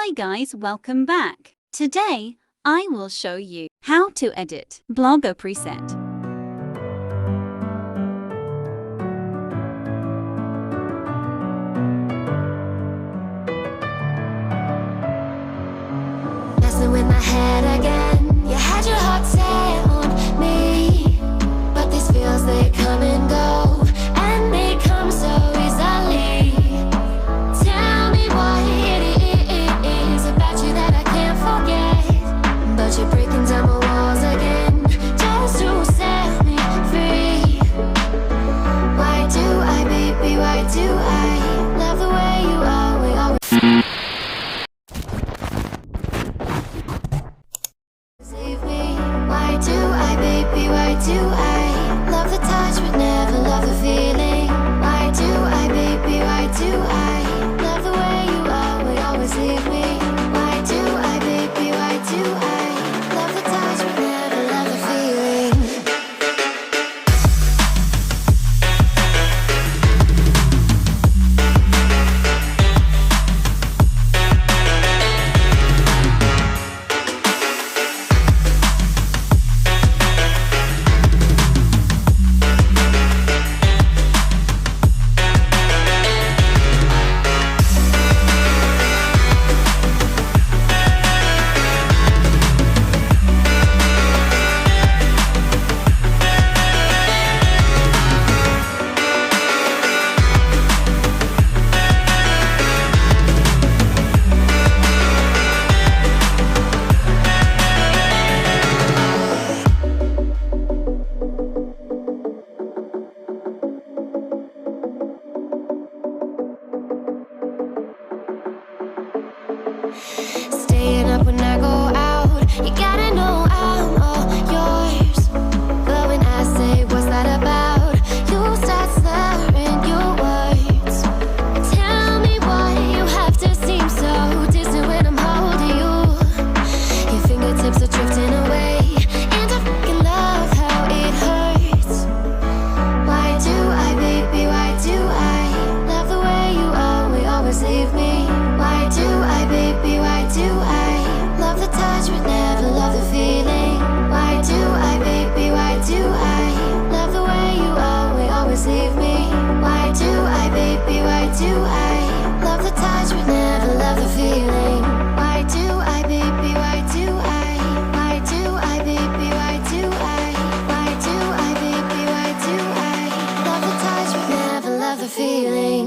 Hi guys, welcome back. Today, I will show you how to edit Blogger preset. Messing with my head again. You had your heart set on me, but these feels, they come and go, and they come so easily. Tell me what it is about you that I can't forget, but you're breaking down my walls again just to set me free. Why do I, baby, why do I love the way you are? We always save me. Why do I, baby, why do I love the touch but never love the feeling? Why do I, baby, why do I love the way you are? We always leave me. Why do I, baby, why do I love the touch but never love the feeling? Staying up when I go out, you gotta know I'm all yours. But when I say what's that about, you start slurring your words. Tell me why you have to seem so distant when I'm holding you. Your fingertips are drifting away, and I fucking love how it hurts. Why do I, baby, why do I love the way you are? We always leave me. Why do I, baby, why do I love the touch but never love the feeling? Why do I, baby, why do I love the way you are? We always leave me. Why do I, baby, why do I love the touch but never love the feeling? Why do I, baby, why do why do I, baby, why do why do I, baby, why do I love the touch but never love the feeling?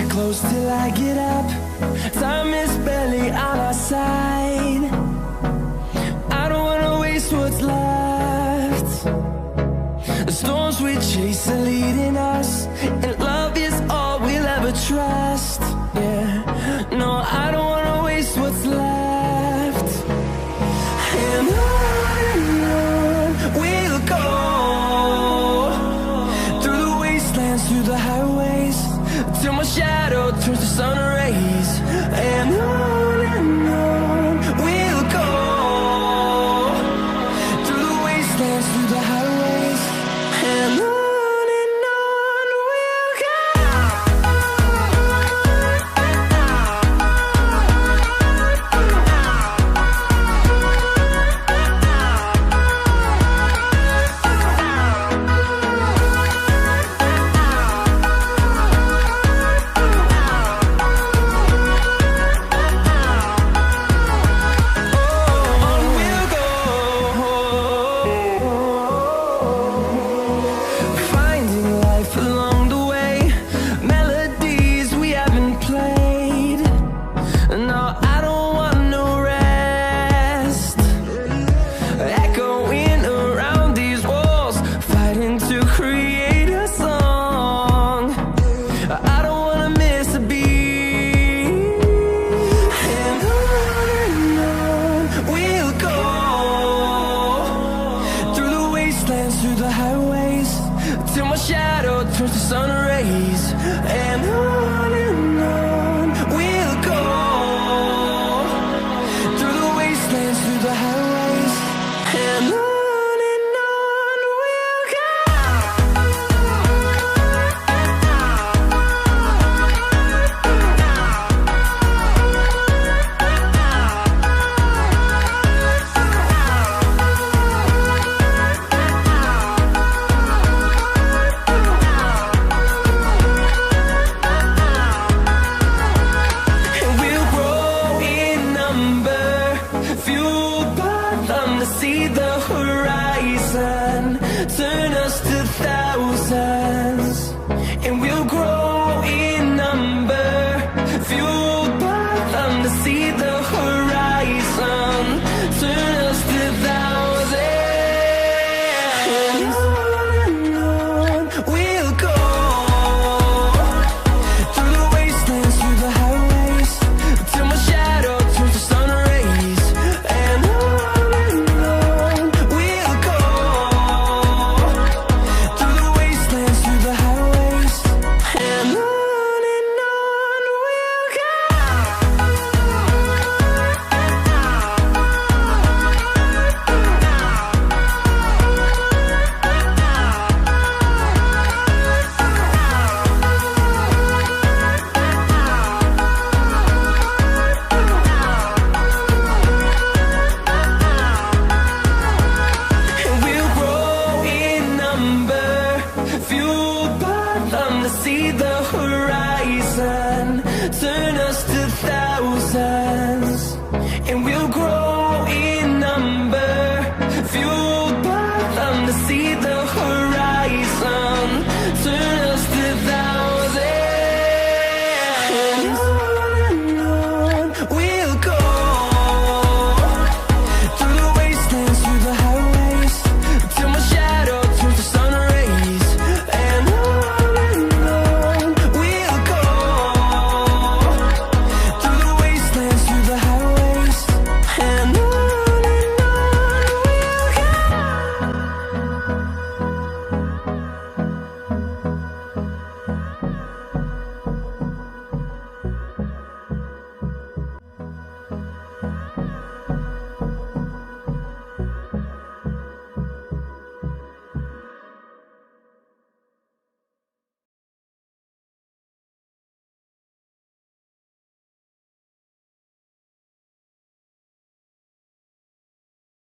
Close till I get up. Time is barely on our side. I don't wanna waste what's left. The storms we chase are leading us, and love is all we'll ever trust. Yeah, no, I don't wanna waste what's left. And on we'll go, through the wastelands, through the highways, till my shadow turns to sun rays. And on we'll go, through the wastelands, through the highways, and on we'll go. shadow turns to sun rays, and on we'll go, through the wastelands, through the highways, and on we'll go. See the horizon, turn us to thousands.